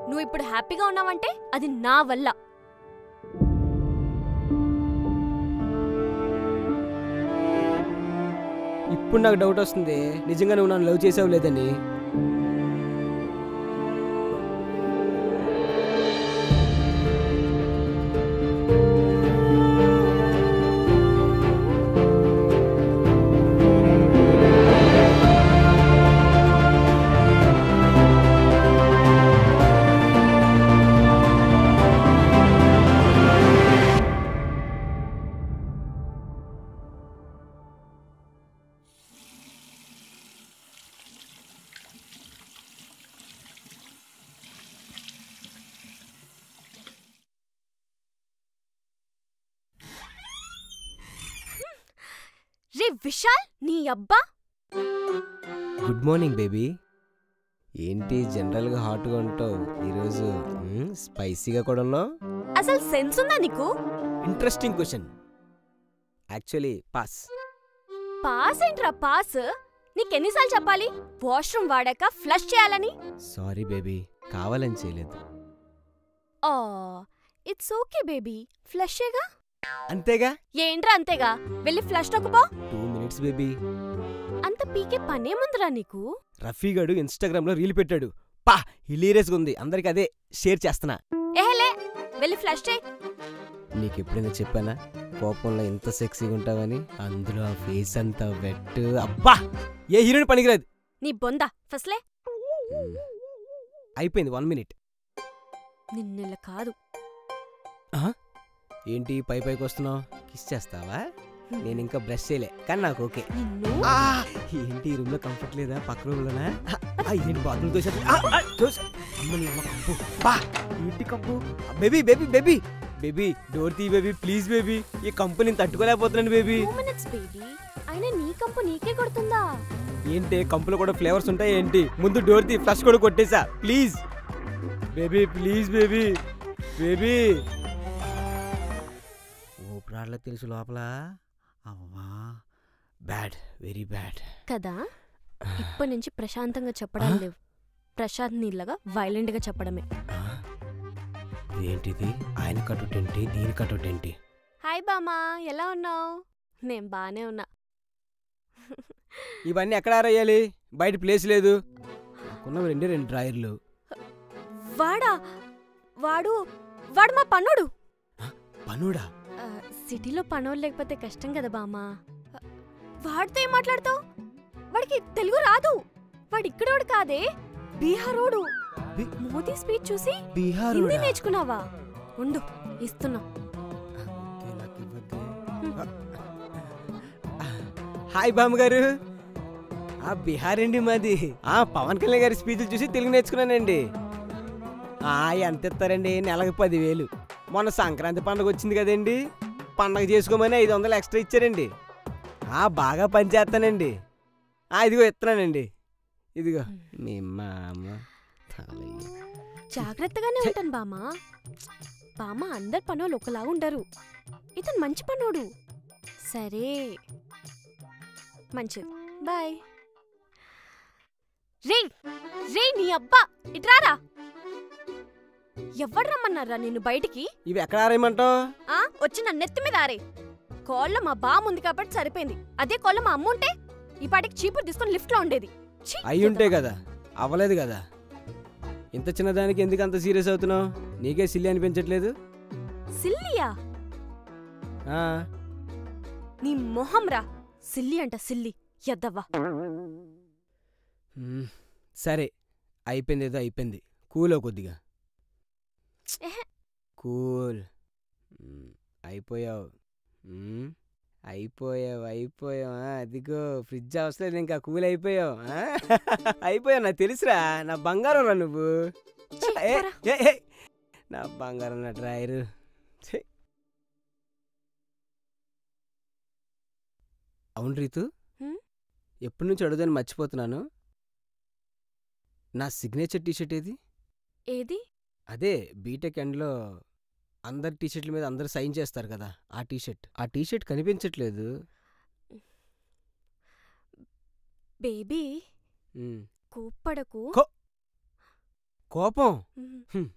నువ్వు ఇప్పుడు హ్యాపీగా ఉన్నావంటే అది నా వల్ల. ఇప్పుడు నాకు డౌట్ వస్తుంది, నిజంగా నువ్వు నన్ను లవ్ చేసావు లేదని. రే విశాల్, నీ అబ్బా. Good morning baby. ఏంటి జనరల్గా హాట్గా ఉంటావు, ఈరోజు స్పైసీగా కూడా ఉన్నావు. అసలు సెన్స్ ఉందా నీకు? Interesting question. Actually pass. Pass ఏంట్రా పాస్? నీకెన్నిసార్లు చెప్పాలి వాష్రూమ్ వాడాక ఫ్లష్ చేయాలని? సారీ బేబీ, కావాలని చేయలేదు. ఆ ఇట్స్ ఓకే బేబీ, ఫ్లషేగా. అంతేగా? ఏంట్రా అంతేగా, వెళ్ళి ఫ్లష్ నొక్కుపో. 2 minutes baby. అంత పీకే పనేముందిరా నీకు? రఫీగాడు ఇన్స్టాగ్రామ్ లో రీల్ పెట్టాడు, పా హిలీరియస్గా ఉంది, అందరికి అదే షేర్ చేస్తున్నా. ఏహలే, వెళ్ళి ఫ్లష్ చేయి. నీకెప్పుడైనా చెప్పానా కోపంలో ఎంత సెక్సీగా ఉంటావని? అందులో ఆ ఫేస్ అంతా వెట్, అబ్బా ఏ హీరోయిన్ పనికిరాదు. నీ బొందా ఫస్ట్లే. అయిపోయింది 1 minute. నిన్నెల కాదు. ఏంటి పైకి వస్తున్నావు? కిస్ చేస్తావా? నేను ఇంకా బ్రష్ చేయలే కానీ నాకు ఓకే. ఏంటి ఈ రూమ్ లో కంఫర్ట్ లేదా? పక్క రూమ్ లోనా? ఏంటి బాత్రూమ్ ఏంటి కంపు? Baby baby baby baby door తీ బేబీ, ప్లీజ్ బేబీ. ఈ కంపు నేను తట్టుకోలేకపోతున్నాను బేబీ. 2 minutes బేబీ, అయినా నీ కంపు నీకే కొడుతుందా? ఏంటి కంపులో కూడా ఫ్లేవర్స్ ఉంటాయి ఏంటి? ముందు డోర్ తీ, ఫ్లష్ కూడా కొట్టేసా, please baby, please baby. Baby ఊపిరాడలో తెలుసు లోపల. అమ్మా బ్యాడ్, వెరీ బ్యాడ్ కదా. ఇప్పటి నుంచి ప్రశాంతంగా చెప్పడం లేవు, ప్రశాంత్ నీళ్ళగా వైలెంట్ గా చెప్పడమే. ఏంటిది? ఆయన కట్టుటేంటి, దీని కట్టుటేంటి? హాయ్ బామా, ఎలా ఉన్నావు? నేను బానే ఉన్నా. ఇవన్నీ ఎక్కడ ఆరేయాలి? బయట ప్లేస్ లేదు. నాకున్న 2 డ్రాయర్లు. వాడా? వాడు వాడు మా పనుడు. పనుడా? సిటీలో పనోడు లేకపోతే కష్టం కదా బామా. వాడితో ఏం మాట్లాడతావు? వాడికి తెలుగు రాదు. వాడు ఇక్కడోడు కాదే, బీహారోడు. మోదీ స్పీచ్ చూసి హిందీ నేర్చుకున్నావా? ఉండు ఇస్తున్నా. హాయ్ బామ్మగారు. బీహార్ అండి మాది. పవన్ కళ్యాణ్ గారి స్పీచ్లు చూసి తెలుగు నేర్చుకున్నానండి. ఎంత ఇస్తారండి? నెలకు 10,000. మొన్న సంక్రాంతి పండుగ వచ్చింది కదండి, పండగ చేసుకోమని 500 ఎక్స్ట్రా ఇచ్చారండి. బాగా పనిచేస్తానండి. ఇదిగో ఇస్తున్నానండి, ఇదిగో మీ మామ. జాగ్రత్తగానే ఉంటాను బామా. బామా అందరు పనోళ్ళు ఒకలాగా ఉండరు, ఇతను మంచి పనోడు. సరే మంచిది, బాయ్. రే రే నీ అబ్బా, ఇట్రారా. ఎవరు రమ్మన్నారా నిన్ను బయటికి? ఇవి ఎక్కడ ఆరేయమంటావు? వచ్చి నా నెత్తి మీద ఆరే. కోళ్ళ మా బామ్మ ఉంది కాబట్టి సరిపోయింది, అదే కోళ్ళ మా అమ్మ ఉంటే ఈ పాటికి చీపురు తీసుకుని లిఫ్ట్ లో ఉండేది. అయ్యుంటే కదా, అవ్వలేదు కదా. ఇంత చిన్నదానికి ఎందుకు అంత సీరియస్ అవుతున్నావు? నీకే సిల్లి అనిపించట్లేదు? సిల్లియా? నీ మొహం రా. సిల్లి అంట సిల్లి, ఎద్దవ్వా. సరే అయిపోయింది, ఏదో అయిపోయింది. కూలో కొద్దిగా కూల్. అయిపోయావు అయిపోయావు అయిపోయావు. అదిగో ఫ్రిడ్జ్ అవసరం ఇంకా, కూల్ అయిపోయావు. అయిపోయావు, నాకు తెలుసురా. నా బంగారం రా నువ్వు. నా బంగారం, నా డ్రాయరు. అవును రీతు, ఎప్పటి నుంచి అడుగుదని మర్చిపోతున్నాను. నా సిగ్నేచర్ టీషర్ట్ ఏది? ఏది? అదే బీటెక్ ఎండ్లో అందరి టీషర్ట్ల మీద అందరు సైన్ చేస్తారు కదా, ఆ టీషర్ట్ కనిపించట్లేదు. బేబీ కోప్పడకు. కోపం మ్మ్.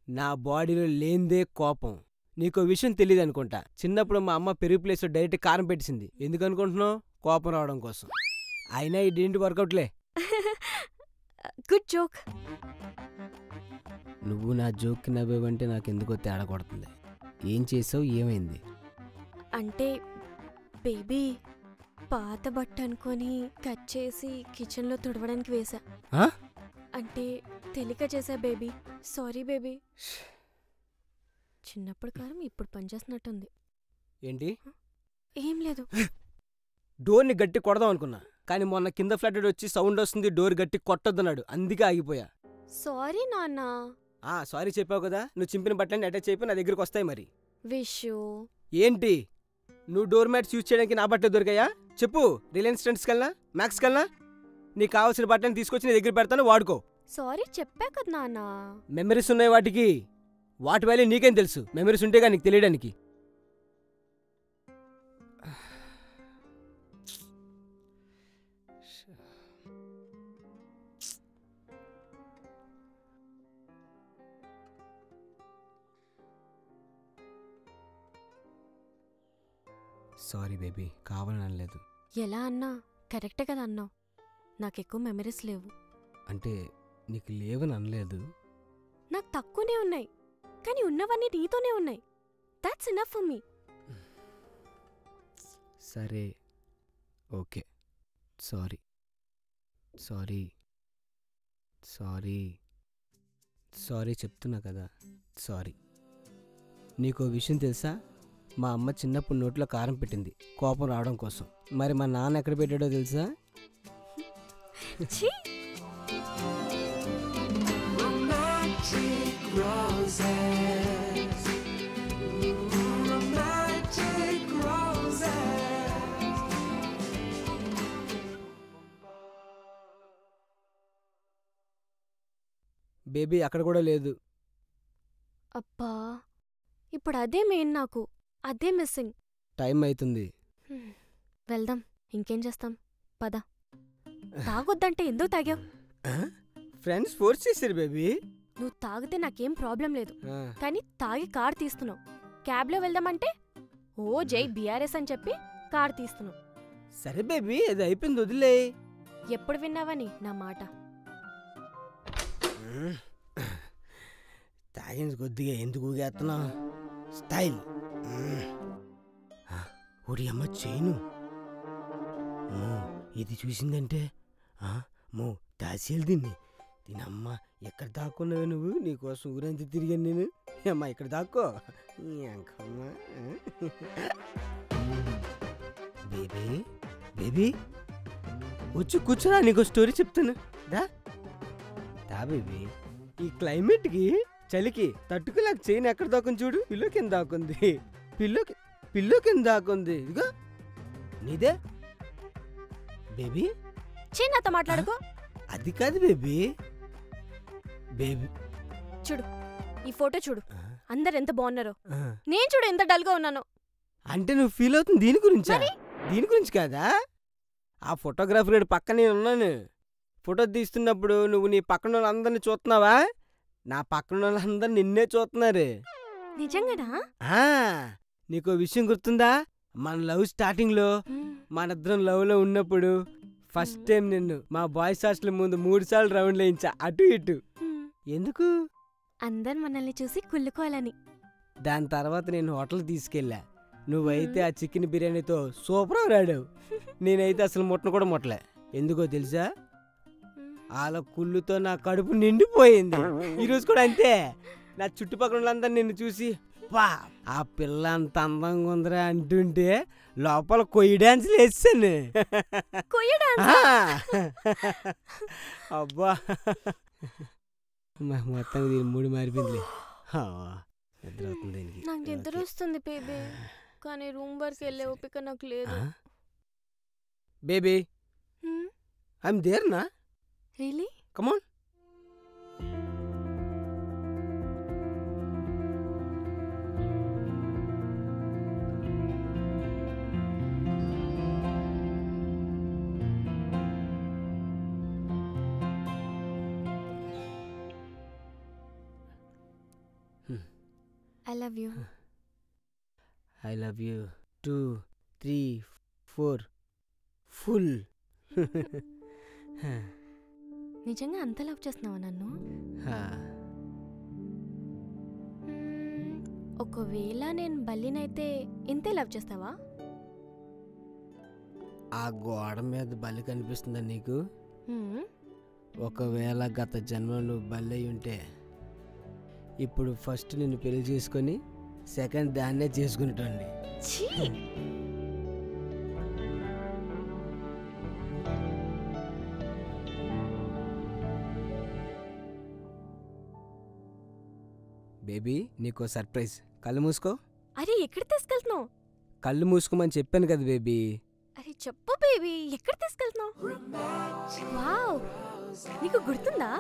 నా బాడీలో లేందే కోపం. నీకో విషయం తెలియదు అనుకుంటా. చిన్నప్పుడు మా అమ్మ పెరుగు ప్లేస్లో డైరెక్ట్ కారం పెట్టింది. ఎందుకు అనుకుంటున్నావు? కోపం రావడం కోసం. అయినా ఇదేంటి వర్కౌట్లే. Good joke. నువ్వు నా జోక్కి నవ్వేవంటే నాకు ఎందుకో తేడా కొడుతుంది. ఏం చేసావు? ఏమైంది? అంటే బేబీ పాత బట్ట అనుకొని కట్ చేసి కిచెన్లో తుడవడానికి వేసా. ఆ? అంటే తెలియక చేసా బేబీ. Sorry baby. చిన్నప్పుడు కారం ఇప్పుడు పనిచేస్తున్నట్టుంది. ఏంటి? ఏం లేదు. డోర్ని గట్టి కొడదాం అనుకున్నా, కానీ మొన్న కింద ఫ్లాట్ వచ్చి సౌండ్ వస్తుంది, డోర్ గట్టి కొట్టొద్దన్నాడు, అందుకే ఆగిపోయా. సారీ నాన్న. సారీ చెప్పావు కదా. నువ్వు చింపిన బట్టలన్నీ అటాచ్ అయిపోయి నా దగ్గరికి వస్తాయి. మరి విషు ఏంటి? నువ్వు డోర్ మ్యాట్స్ యూజ్ చేయడానికి నా బట్టలు దొరికాయా? చెప్పు. రిలయన్స్ ట్రెండ్స్ కల్లా, మ్యాక్స్ కల్లా నీకు కావాల్సిన బట్టని తీసుకొచ్చి నీ దగ్గర పెడతాను, వాడుకో. సారీ చెప్పా కదా నాన్న. మెమరీస్ ఉన్నాయి వాటికి. వాటి వాల్యూ నీకేం తెలుసు? మెమరీస్ ఉంటేగా నీకు తెలియడానికి. సారీ బేబీ, కావాలని అనలేదు. ఎలా అన్నా కరెక్టే కదా అన్నావు. నాకెక్కువ మెమరీస్ లేవు. అంటే నీకు లేవని అనలేదు. నాకు తక్కువనే ఉన్నాయి, కానీ ఉన్నవన్నీ నీతోనే ఉన్నాయి. That's enough for me. సరే, okay. Sorry sorry sorry sorry చెప్తున్నా కదా. సారీ. నీకో విషయం తెలుసా? మా అమ్మ చిన్నప్పుడు నోట్లో కారం పెట్టింది కోపం రావడం కోసం. మరి మా నాన్న ఎక్కడ పెట్టాడో తెలుసా? ఛీ! బేబీ అక్కడ కూడా లేదు. అబ్బా, ఇప్పుడు అదే మెయిన్. నాకు అదే మిస్సింగ్. టైం అవుతుంది. వెళ్దాం. ఇంకేం చేస్తాం? పద. తాగొద్దంటే ఎందుకు తాగావు? ఫ్రెండ్స్ ఫోర్స్ చేశారు బేబీ. నువ్వు తాగితే నాకేం ప్రాబ్లం లేదు, కానీ తాగి కార్ తీస్తున్నావు. క్యాబ్లో వెళ్దామంటే ఓ జై బీఆర్ఎస్ అని చెప్పి కార్ తీస్తున్నావు. సరే బేబీ, అది అయిపోయింది, వదిలే. ఎప్పుడు విన్నావని నా మాట? తాగింది కొద్దిగా ఎందుకు ఊగేస్తున్నావు? స్టైల్. ఒడి అమ్మ చేయను. ఇది చూసిందంటే మో దాసేలు దీన్ని. దీనమ్మ ఎక్కడ దాక్కున్నావే నువ్వు? నీకోసం ఊరంతా తిరిగాను నేను. అమ్మా ఇక్కడ దాక్కో. బేబీ బేబీ వచ్చి కూర్చోరా, నీకు స్టోరీ చెప్తాను. దా దా బేబీ. ఈ క్లైమేట్కి చలికి తట్టుకోలేక చైన్ ఎక్కడ దాక్కుని చూడు. పిల్లో కింద దాక్కుంది. పిల్లో కింద దాక్కుంది. ఇదిగో నీదే బేబీ. నాతో మాట్లాడుకో. అది కాదు బేబీ. బేబీ చూడు, ఈ ఫోటో చూడు. అందరు ఎంత బాగున్నారో. నేను చూడు ఎంత డల్గా ఉన్నానో. అంటే నువ్వు ఫీల్ అవుతుంది దీని గురించా? దీని గురించి కాదా? ఆ ఫోటోగ్రాఫర్ పక్కనే ఉన్నాను. ఫోటో తీస్తున్నప్పుడు నువ్వు నీ పక్కన వాళ్ళందరినీ చూస్తున్నావా? నా పక్కన వాళ్ళందరూ నిన్నే చూస్తున్నారు. నిజంగానా? నీకో విషయం గుర్తుందా? మన లవ్ స్టార్టింగ్ లో మనిద్దరం లవ్ లో ఉన్నప్పుడు ఫస్ట్ టైం నిన్ను మా బాయ్స్ హాస్టల్ ముందు 3 సార్లు రౌండ్ వేయించా, అటు ఇటు. ఎందుకు? అందరు మనల్ని చూసి కుళ్ళుకోవాలని. దాని తర్వాత నేను హోటల్ తీసుకెళ్ళా. నువ్వైతే ఆ చికెన్ బిర్యానీతో సూపర్ రాడావు. నేనైతే అసలు ముట్టను కూడా ముట్టలే. ఎందుకో తెలుసా? వాళ్ళ కుళ్ళుతో నా కడుపు నిండిపోయింది. ఈరోజు కూడా అంతే. నా చుట్టుపక్కల వాళ్ళందరూ నిన్ను చూసి పా ఆ పిల్ల అంత అందంగా ఉందిరా అంటుంటే లోపల కొయ్యి డాన్సులు వేసాను. అబ్బా, మొత్తం దీని మూడు మారిపోయింది. నిద్ర అవుతుంది. నాకు నిద్ర వస్తుంది బేబీ, కానీ రూమ్ వరకు వెళ్ళే ఓపిక నాకు లేదు. బేబీ ఐఎమ్ దేర్ నా. Really? Come on. I love you. I love you 2 3 4 full. నిజంగా అంత లవ్ చేస్తున్నావా నన్ను? ఒకవేళ నేను బల్లినైతే ఇంతే లవ్ చేస్తావా? ఆ గోడ మీద బల్లి కనిపిస్తుందా నీకు? ఒకవేళ గత జన్మలో నువ్వు బల్లి అయి ఉంటే ఇప్పుడు ఫస్ట్ నిన్ను పెళ్లి చేసుకొని సెకండ్ దాన్నే చేసుకునేటండి. బేబీ నీకో సర్ప్రైజ్. కళ్ళు మూసుకో. అరే ఎక్కడ తీసుకెళ్తున్నావు? కళ్ళు మూసుకోమని చెప్పాను కదా బేబీ. అరే చెప్పు బేబీ, ఎక్కడ తీసుకెళ్తున్నావు? వావ్, నీకు గుర్తుందా?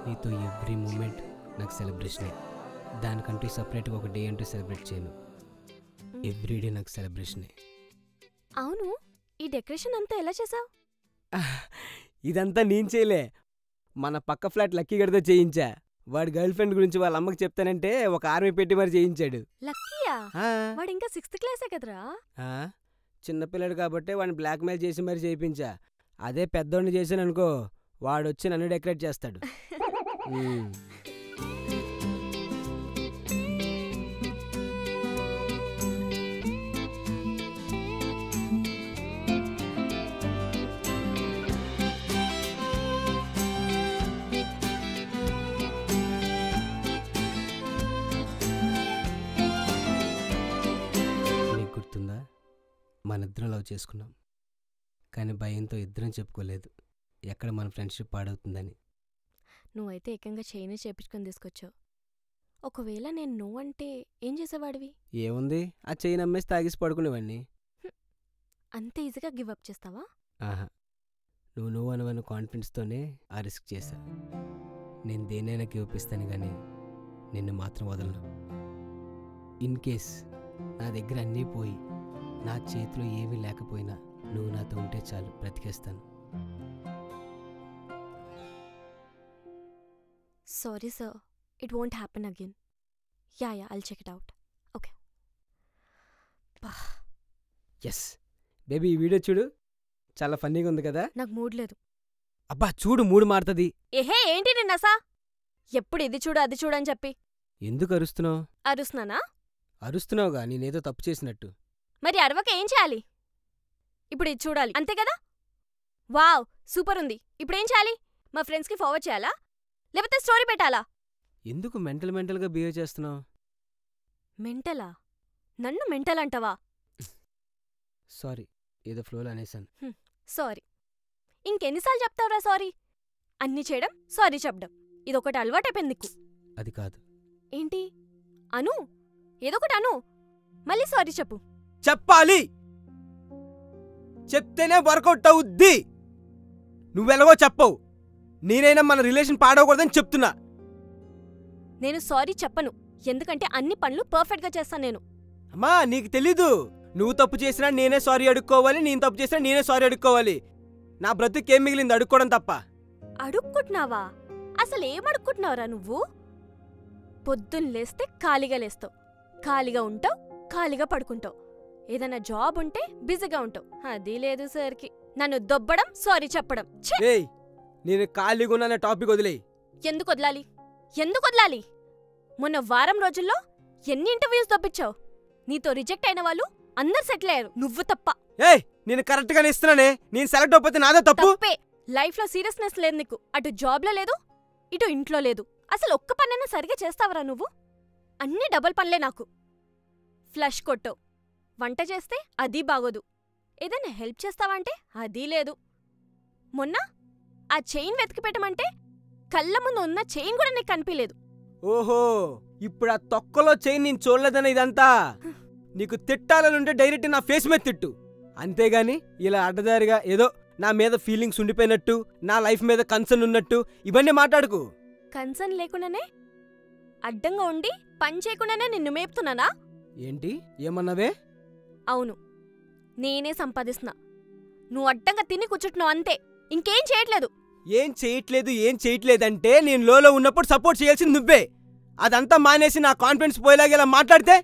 నీతో ఎవ్రీ మూమెంట్ నాకు సెలబ్రేషనే. దానికంటూ సపరేట్గా ఒక డే అంటూ సెలబ్రేట్ చేయను. ఎవ్రీడే నాకు సెలబ్రేషనే. అవును, ఈ డెకరేషన్ అంతా ఎలా చేసావు? ఇదంతా నేను చేయలే, మన పక్క ఫ్లాట్ లక్కీ గడితో చేయించా. వాడి గర్ల్ ఫ్రెండ్ గురించి వాళ్ళ అమ్మకి చెప్తానంటే ఒక ఆర్మీ పెట్టి మరి చేయించాడు. లక్కీయా? వాడు ఇంకా 6th క్లాసే కదరా. చిన్నపిల్లడు కాబట్టి వాడిని బ్లాక్మెయిల్ చేసి మరి చేయించా. అదే పెద్దోడిని చేశాను అనుకో, వాడు వచ్చి నన్ను డెకరేట్ చేస్తాడు. మనిద్దరం లవ్ చేసుకున్నాం, కానీ భయంతో ఇద్దరం చెప్పుకోలేదు, ఎక్కడ మన ఫ్రెండ్షిప్ పాడవుతుందని. నువ్వైతే ఏకంగా చైన్ చేపించుకొని తీసుకొచ్చావు. ఒకవేళ నేను నువ్వు అంటే ఏం చేసేవాడివి? ఏముంది, ఆ చైన్ అమ్మేసి తాగేసి పడుకునేవాడిని. అంత ఈజీగా గివ్ అప్ చేస్తావా? ఆహా, నువ్వు అనవన్న కాన్ఫిడెన్స్తోనే ఆ రిస్క్ చేశా. నేను దేనైనా గివ్ అప్ ఇస్తాను కానీ నిన్ను మాత్రం వదలను. ఇన్ కేస్ నా దగ్గర అన్నీ పోయి నా చేతిలో ఏమీ లేకపోయినా నువ్వు నాతో ఉంటే చాలు, బ్రతికేస్తాను. Sorry sir, it won't happen again. Yeah I'll check it out. Okay. Yes baby, ఈ వీడియో చూడు, చాలా ఫన్నీగా ఉంది కదా. నాకు మూడ్ లేదు. అబ్బా చూడు, మూడు మారుతుంది. ఏహే ఏంటి నిన్నసా? ఎప్పుడు ఇది చూడు అది చూడని చెప్పి. ఎందుకు అరుస్తున్నావు? అరుస్తున్నానా? అరుస్తున్నావుగా, నేనేదో తప్పు చేసినట్టు. మరి అరవక ఏం చేయాలి? ఇప్పుడు ఇది చూడాలి అంతే కదా? వావ్ సూపర్ ఉంది. ఇప్పుడేం చేయాలి? మా ఫ్రెండ్స్కి ఫార్వర్డ్ చేయాలా, లేకపోతే స్టోరీ పెట్టాలా? ఎందుకు మెంటల్గా బిహేవ్ చేస్తున్నావు? మెంటలా? నన్ను మెంటల్ అంటావా? సారీ, ఏదో ఫ్లోలో అనేసాను. సారీ. ఇంకెన్నిసార్లు చెప్తావురా సారీ? అన్ని చేయడం, సారీ చెప్పడం, ఇదొకటి అలవాటైపోయింది నీకు. అది కాదు. ఏంటి? అను, ఏదొకటి అను, మళ్ళీ సారీ చెప్పు. చెప్పాలి, చెప్తేనే వర్కౌట్ అవుద్ది. నువ్వెలాగో చెప్పవు, నేనైనా మన రిలేషన్ పాడవకూడదని చెప్తున్నా. నేను సారీ చెప్పను, ఎందుకంటే అన్ని పనులు పర్ఫెక్ట్గా చేస్తాను నేను. అమ్మా నీకు తెలీదు, నువ్వు తప్పు చేసినా నేనే సారీ అడుక్కోవాలి, నేను తప్పు చేసినా నేనే సారీ అడుక్కోవాలి. నా బ్రతుకేం మిగిలింది అడుక్కోవడం తప్ప. అడుక్కుంటున్నావా? అసలు ఏమడుక్కుంటున్నావురా నువ్వు? పొద్దున్న లేస్తే ఖాళీగా లేస్తావు, ఖాళీగా ఉంటావు, ఖాళీగా పడుకుంటావు. ఏదైనా జాబ్ ఉంటే బిజీగా ఉంటావు, అది లేదు సార్కి. నన్ను దొబ్బడం, సారీ చెప్పడం. నేను ఖాళీగా ఉన్న టాపిక్ వదిలేయి. ఎందుకు వదలాలి? ఎందుకు వదలాలి? మొన్న వారం రోజుల్లో ఎన్ని ఇంటర్వ్యూస్ దొబ్బిచ్చావు? నీతో రిజెక్ట్ అయిన వాళ్ళు అందరు సెటిల్ అయ్యారు, నువ్వు తప్ప. నేను కరెక్ట్ గానే ఇస్తున్నానే, నేను సెలెక్ట్ అవ్వకపోతే నాదే తప్పు. తప్పే. లైఫ్ లో సీరియస్నెస్ లేదు నీకు, అటు జాబ్లో లేదు, ఇటు ఇంట్లో లేదు. అసలు ఒక్క పనైనా సరిగా చేస్తావరా నువ్వు? అన్నీ డబుల్ పనులే నాకు. ఫ్లష్ కొట్టావు, వంట చేస్తే అదీ బాగోదు, ఏదైనా హెల్ప్ చేస్తావంటే అదీ లేదు. మొన్న ఆ చైన్ వెతికి పెట్టమంటే కళ్ళ ముందు ఉన్న చైన్ కూడా నీకు కనిపించలేదు. ఓహో, ఇప్పుడు ఆ తొక్కలో చైన్ నేను చూడలేదన్న ఇదంతా. నీకు తిట్టాలనుంటే డైరెక్ట్ నా ఫేస్ మీద తిట్టు, అంతేగాని ఇలా అడ్డదారిగా ఏదో నా మీద ఫీలింగ్స్ ఉండిపోయినట్టు, నా లైఫ్ మీద కన్సర్న్ ఉన్నట్టు ఇవన్నీ మాట్లాడుకు. కన్సర్న్ లేకుండానే అడ్డంగా ఉండి పని చేయకుండానే నిన్ను మేపుతున్నానా? ఏంటి ఏమన్నావే? అవును, నేనే సంపాదిస్తున్నా, నువ్వు అడ్డంగా తిని కూర్చుంటున్నావు అంతే, ఇంకేం చేయట్లేదు. ఏం చేయట్లేదంటే నేను లోలో ఉన్నప్పుడు సపోర్ట్ చేయాల్సింది నువ్వే. అదంతా మానేసి నా కాన్ఫిడెన్స్ పోయేలాగేలా మాట్లాడితే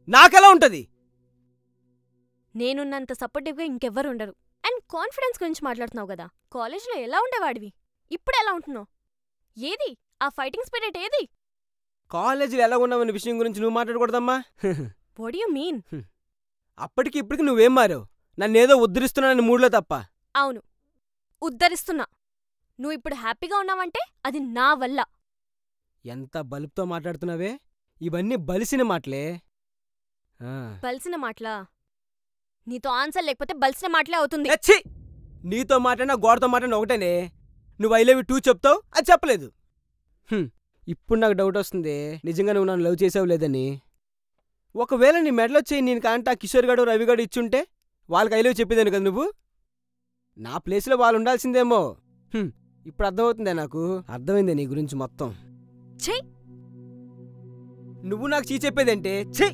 నాకెలా ఉంటది? నేనున్నంత సపోర్టివ్గా ఇంకెవ్వరు ఉండరు. అండ్ కాన్ఫిడెన్స్ గురించి మాట్లాడుతున్నావు కదా, కాలేజ్లో ఎలా ఉండేవాడివి, ఇప్పుడు ఎలా ఉంటున్నావు? ఏది ఆ ఫైటింగ్ స్పిరిట్ ఏది? కాలేజీలో ఎలా ఉన్నావన్న విషయం గురించి నువ్వు మాట్లాడకూడదమ్మా. What you mean? అప్పటికి ఇప్పటికి నువ్వేం మారావు? నన్నేదో ఉద్ధరిస్తున్నానని మూడ్లో తప్ప. అవును, ఉద్ధరిస్తున్నా. నువ్వు ఇప్పుడు హ్యాపీగా ఉన్నావంటే అది నా వల్ల. ఎంత బలుపుతో మాట్లాడుతున్నావే? ఇవన్నీ బలిసిన మాటలే. బలిసిన మాటలా? నీతో ఆన్సర్ లేకపోతే బలిసిన మాటలే అవుతుంది. ఛీ! నీతో మాట్లాడినా గోడతో మాట్లాడినా ఒకటేనే. నువ్వు ఐ లవ్ యూ 2 చెప్తావు, అది చెప్పలేదు. ఇప్పుడు నాకు డౌట్ వస్తుంది, నిజంగా నువ్వు నన్ను లవ్ చేసావు లేదని. ఒకవేళ నీ మెడలో చేయి నేను కాంటా కిషోర్ గడు రవిగడు ఇచ్చుంటే వాళ్ళకి ఐ లవ్ చెప్పేదాను కదా నువ్వు. నా ప్లేస్లో వాళ్ళు ఉండాల్సిందేమో. ఇప్పుడు అర్థమవుతుందే నాకు. అర్థమైందే నీ గురించి మొత్తం. ఛీ! నువ్వు నాకు చీ చెప్పేదంటే ఛీ!